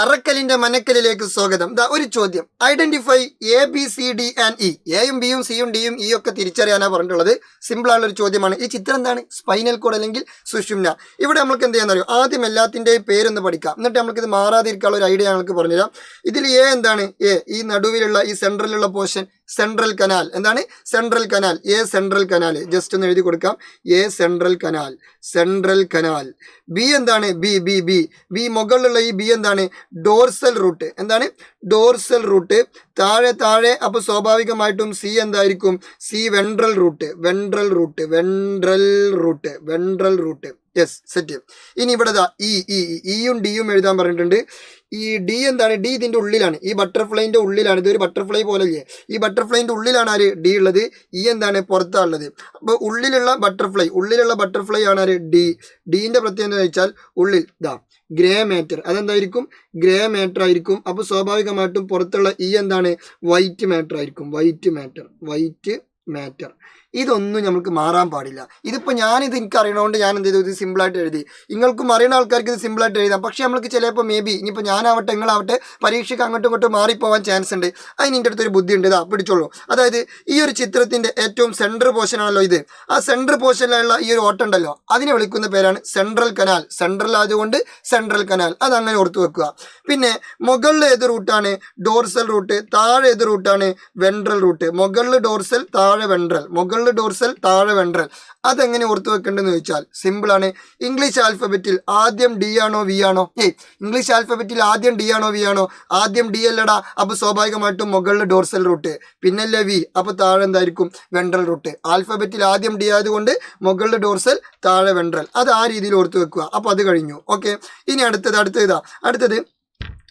അറക്കലിന്റെ മനക്കലിലേക്ക് സ്വാഗതം. ഒരു ചോദ്യം. Identify ABCD&E. എയും ബിയും സിയും ഡിയും ഇ ഒക്കെ തിരിച്ചറിയാനാ പറഞ്ഞിട്ടുള്ളത്. സിമ്പിൾ ആയുള്ള ഒരു ചോദ്യമാണ്. ഈ ചിത്രം എന്താണ്? സ്പൈനൽ കോഡ് അല്ലെങ്കിൽ സുഷുമ്ന. ഇവിടെ നമുക്ക് എന്ത് ചെയ്യാൻ അറിയോ? ആദ്യം എല്ലാത്തിൻ്റെയും പേരൊന്ന് പഠിക്കാം. എന്നിട്ട് നമുക്കിത് മാറാതിരിക്കാനുള്ള ഒരു ഐഡിയ ഞങ്ങൾക്ക് പറഞ്ഞുതരാം. ഇതിൽ എ എന്താണ്? എ ഈ നടുവിലുള്ള ഈ സെൻട്രലിലുള്ള പോർഷൻ സെൻട്രൽ കനാൽ. എന്താണ്? Central canal. A central canal. Just ഒന്ന് എഴുതി കൊടുക്കാം. A central canal. Central canal. B എന്താണ്? ബി ബി ബി ബി മുകളിലുള്ള ഈ ബി എന്താണ്? Dorsal root. എന്താണ്? Dorsal root. താഴെ താഴെ അപ്പോൾ സ്വാഭാവികമായിട്ടും സി എന്തായിരിക്കും? C ventral root. Ventral root. Ventral root. Ventral root. Yes, set. ഇനി ഇവിടെ ഇയും ഡിയും എഴുതാൻ പറഞ്ഞിട്ടുണ്ട്. ഈ ഡി എന്താണ്? ഡി ഇതിൻ്റെ ഉള്ളിലാണ്. ഈ ബട്ടർഫ്ലൈൻ്റെ ഉള്ളിലാണ്. ഇതൊരു ബട്ടർഫ്ലൈ പോലെയല്ലേ? ഈ ബട്ടർഫ്ലൈൻ്റെ ഉള്ളിലാണ് ആര്? ഡി ഉള്ളത്. ഇ എന്താണ്? പുറത്താണുള്ളത്. അപ്പോൾ ഉള്ളിലുള്ള ബട്ടർഫ്ലൈ ആണ് ആര്? ഡി. ഡീൻ്റെ പ്രത്യേകത എന്ന് വെച്ചാൽ ഉള്ളിൽ ഗ്രേ മാറ്റർ. അതെന്തായിരിക്കും? ഗ്രേ മാറ്റർ ആയിരിക്കും. അപ്പോൾ സ്വാഭാവികമായിട്ടും പുറത്തുള്ള ഇ എന്താണ്? വൈറ്റ് മാറ്റർ ആയിരിക്കും. White matter. ഇതൊന്നും നമുക്ക് മാറാൻ പാടില്ല. ഇതിപ്പോൾ ഞാനിത് എനിക്ക് അറിയണതുകൊണ്ട് ഞാൻ എന്ത് ചെയ്തു? ഇത് സിമ്പിളായിട്ട് എഴുതി. നിങ്ങൾക്കും അറിയുന്ന ആൾക്കാർക്ക് ഇത് സിമ്പിളായിട്ട് എഴുതാം. പക്ഷേ നമ്മൾക്ക് ചിലപ്പോൾ മേ ബി ഇനിയിപ്പോൾ ഞാനാവട്ടെ നിങ്ങളാവട്ടെ പരീക്ഷയ്ക്ക് അങ്ങോട്ടും ഇങ്ങോട്ടും മാറിപ്പോവാൻ ചാൻസ് ഉണ്ട്. അതിന് എൻ്റെ അടുത്തൊരു ബുദ്ധിയുണ്ട്. പിടിച്ചോളൂ. അതായത് ഈ ഒരു ചിത്രത്തിൻ്റെ ഏറ്റവും സെൻട്രൽ പോർഷൻ ആണല്ലോ ഇത്. ആ സെൻട്രൽ പോർഷനിലുള്ള ഈ ഒരു ഓട്ടം ഉണ്ടല്ലോ, അതിനെ വിളിക്കുന്ന പേരാണ് സെൻട്രൽ കനാൽ. സെൻട്രൽ ആയതുകൊണ്ട് സെൻട്രൽ കനാൽ. അതങ്ങനെ ഓർത്ത് വെക്കുക. പിന്നെ മുകളിൽ ഏത് റൂട്ടാണ്? Dorsal root. താഴെ ഏത് റൂട്ടാണ്? Ventral root. മുകളിൽ ഡോർസൽ, താഴെ വെൻട്രൽ. മുകളിൽ ഡോർസൽ, താഴെ വെൻട്രൽ. അതെങ്ങനെ ഓർത്ത് വെക്കേണ്ടതെന്ന് ചോദിച്ചാൽ സിമ്പിളാണ്. ഇംഗ്ലീഷ് ആൽഫബറ്റിൽ ആദ്യം ഡി ആണോ വി ആണോ? ഇംഗ്ലീഷ് ആൽഫബറ്റിൽ ആദ്യം ഡി ആണോ വി ആണോ? ആദ്യം ഡി അല്ലടാ. അപ്പോൾ സ്വാഭാവികമായിട്ടും മുകളിൽ ഡോർസൽ റൂട്ട്, പിന്നല്ലേ വി. അപ്പോൾ താഴെ എന്തായിരിക്കും? Ventral root. ആൽഫബറ്റിൽ ആദ്യം ഡി ആയതുകൊണ്ട് മുകളിൽ ഡോർസൽ, താഴെ വെൻട്രൽ. അത് ആ രീതിയിൽ ഓർത്ത് വെക്കുക. അപ്പോൾ അത് കഴിഞ്ഞു. ഓക്കെ. ഇനി അടുത്തത്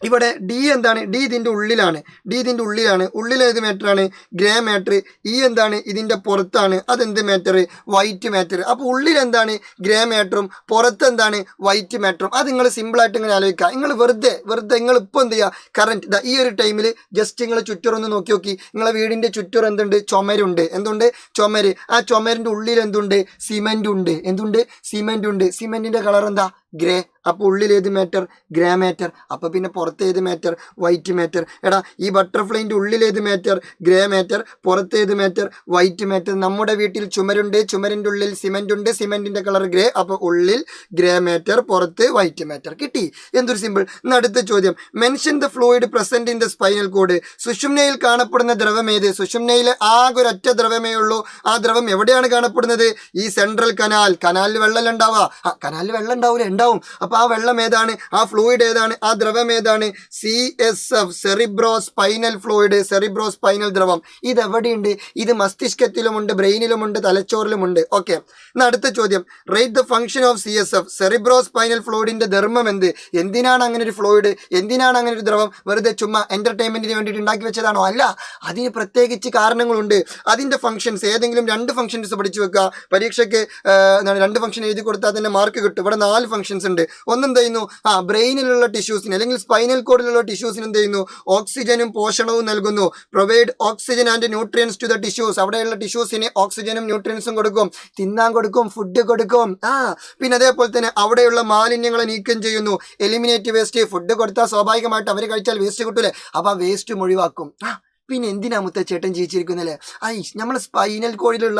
ഇവിടെ ഡി എന്താണ്? ഡി ഇതിൻ്റെ ഉള്ളിലാണ്. ഉള്ളിലേത് മാറ്ററാണ്? Grey matter. ഇ എന്താണ്? ഇതിൻ്റെ പുറത്താണ്. അതെന്ത് മാറ്റർ? White matter. അപ്പോൾ ഉള്ളിൽ എന്താണ്? ഗ്രേ മാറ്ററും പുറത്ത് എന്താണ്? വൈറ്റ് മാറ്ററും. അത് നിങ്ങൾ സിമ്പിളായിട്ട് ഇങ്ങനെ ആലോചിക്കുക. നിങ്ങൾ വെറുതെ നിങ്ങൾ ഇപ്പോൾ എന്ത് ചെയ്യുക? കറണ്ട് ഈ ഒരു ടൈമിൽ ജസ്റ്റ് നിങ്ങൾ ചുറ്ററൊന്ന് നോക്കി. നിങ്ങളെ വീടിൻ്റെ ചുറ്റർ എന്തുണ്ട്? ചുമരുണ്ട്. എന്തുണ്ട്? ചുമര്. ആ ചുമരിൻ്റെ ഉള്ളിൽ എന്തുണ്ട്? സിമെൻ്റ് ഉണ്ട്. സിമെൻ്റ് ഉണ്ട്. സിമെൻറ്റിൻ്റെ കളർ എന്താ? ഗ്രേ. അപ്പോൾ ഉള്ളിൽ ഏത് മാറ്റർ? Grey matter. അപ്പോൾ പിന്നെ പുറത്ത് ഏത് മാറ്റർ? White matter. എടാ ഈ ബട്ടർഫ്ലൈൻ്റെ ഉള്ളിൽ ഏത് മാറ്റർ? Grey matter. പുറത്ത് ഏത് മാറ്റർ? White matter. നമ്മുടെ വീട്ടിൽ ചുമരുണ്ട്. ചുമരിൻ്റെ ഉള്ളിൽ സിമെൻ്റ് ഉണ്ട്. സിമെൻറ്റിൻ്റെ കളർ ഗ്രേ. അപ്പോൾ ഉള്ളിൽ ഗ്രേ മാറ്റർ, പുറത്ത് വൈറ്റ് മാറ്റർ. കിട്ടി? എന്തൊരു സിമ്പിൾ. ഇന്ന് അടുത്ത ചോദ്യം. Mention the fluid present in the spinal cord. സുഷുമ്നയിൽ കാണപ്പെടുന്ന ദ്രവം ഏത്? സുഷുമ്നയിൽ ആകെ ഒരൊറ്റ ദ്രവമേ ഉള്ളൂ. ആ ദ്രവം എവിടെയാണ് കാണപ്പെടുന്നത്? ഈ സെൻട്രൽ കനാൽ. കനാലിൽ വെള്ളം ഉണ്ടാവുക? കനാലിൽ വെള്ളം ഉണ്ടാവില്ല, ഉണ്ടാവും. അപ്പോൾ ആ വെള്ളം ഏതാണ്? ആ ഫ്ലൂയിഡ് ഏതാണ്? ആ ദ്രവം ഏതാണ്? CSF, cerebro spinal fluid. Cerebro spinal ദ്രവം. ഇതെവിടെയുണ്ട്? ഇത് മസ്തിഷ്കത്തിലുമുണ്ട്, ബ്രെയിനിലുമുണ്ട്, തലച്ചോറിലുമുണ്ട്. ഓക്കെ. എന്നാൽ അടുത്ത ചോദ്യം. Rate the function of CSF. Cerebro spinal ഫ്ലൂയിഡിന്റെ ധർമ്മം എന്ത്? എന്തിനാണ് അങ്ങനെ ഒരു ഫ്ലൂയിഡ്? എന്തിനാണ് അങ്ങനെ ഒരു ദ്രവം? വെറുതെ ചുമ്മാ എന്റർടൈൻമെന്റിന് വേണ്ടിയിട്ട് ഉണ്ടാക്കി വെച്ചതാണോ? അല്ല. അതിന് പ്രത്യേകിച്ച് കാരണങ്ങളുണ്ട്. അതിന്റെ ഫംഗ്ഷൻസ് ഏതെങ്കിലും 2 ഫംഗ്ഷൻസ് പഠിച്ചു വെക്കുക. പരീക്ഷയ്ക്ക് 2 ഫംഗ്ഷൻ എഴുതി കൊടുത്താൽ തന്നെ മാർക്ക് കിട്ടും. ഇവിടെ 4 ഫംഗ്ഷൻസ് ഉണ്ട്. ഒന്നെന്ത് ചെയ്യുന്നു? ബ്രെയിനിലുള്ള ടിഷ്യൂസിന് അല്ലെങ്കിൽ സ്പൈനൽ കോഡിലുള്ള ടിഷ്യൂസിന് എന്ത് ചെയ്യുന്നു? ഓക്സിജനും പോഷണവും നൽകുന്നു. Provide oxygen and nutrients to the tissues. അവിടെയുള്ള ടിഷ്യൂസിന് ഓക്സിജനും ന്യൂട്രിയൻസും കൊടുക്കും, തിന്നാൻ കൊടുക്കും, ഫുഡ് കൊടുക്കും. പിന്നെ അതേപോലെ തന്നെ അവിടെയുള്ള മാലിന്യങ്ങളെ നീക്കം ചെയ്യുന്നു. Eliminate waste. ഫുഡ് കൊടുത്താൽ സ്വാഭാവികമായിട്ട് അവർ കഴിച്ചാൽ വേസ്റ്റ് കിട്ടൂലേ? അപ്പോൾ ആ വേസ്റ്റ് ഒഴിവാക്കും. പിന്നെ എന്തിനാ മുത്തച്ചേട്ടൻ ജീവിച്ചിരിക്കുന്നല്ലേ? നമ്മൾ സ്പൈനൽ കോഡിലുള്ള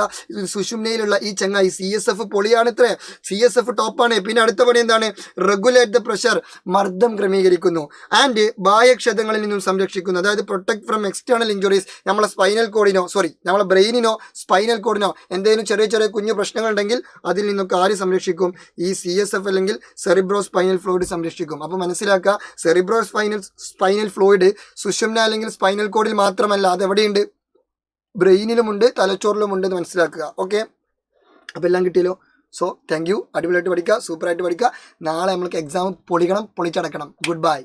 സുഷുമ്നയിലുള്ള ഈ ചങ്ങായി CSF പൊളിയാണിത്രേ. CSF ടോപ്പാണ്. പിന്നെ അടുത്ത പണി എന്താണ്? Regulate the pressure. മർദ്ദം ക്രമീകരിക്കുന്നു. ആൻഡ് ബാഹ്യക്ഷതങ്ങളിൽ നിന്നും സംരക്ഷിക്കുന്നു. അതായത് പ്രൊട്ടക്ട് ഫ്രം എക്സ്റ്റേണൽ ഇഞ്ചുറീസ്. നമ്മളെ സ്പൈനൽ കോഡിനോ നമ്മളെ ബ്രെയിനിനോ സ്പൈനൽ കോഡിനോ എന്തെങ്കിലും ചെറിയ കുഞ്ഞു പ്രശ്നങ്ങളുണ്ടെങ്കിൽ അതിൽ നിന്നൊക്കെ ആര് സംരക്ഷിക്കും? ഈ CSF അല്ലെങ്കിൽ സെറിബ്രോ സ്പൈനൽ ഫ്ലൂയിഡ് സംരക്ഷിക്കും. അപ്പോൾ മനസ്സിലാക്കുക, സെറിബ്രോ സ്പൈനൽ ഫ്ലൂയിഡ് സുഷുമ്ന അല്ലെങ്കിൽ സ്പൈനൽ കോഡിൽ മാത്രമല്ല, അതെവിടെയുണ്ട്? ബ്രെയിനിലുമുണ്ട്, തലച്ചോറിലുമുണ്ട് എന്ന് മനസ്സിലാക്കുക. ഓക്കെ. അപ്പോൾ എല്ലാം കിട്ടിയല്ലോ. So thank you. അടിപൊളിയായിട്ട് പഠിക്കുക, സൂപ്പറായിട്ട് പഠിക്കുക. നാളെ നമ്മൾക്ക് എക്സാം പൊളിച്ചടക്കണം. Good bye.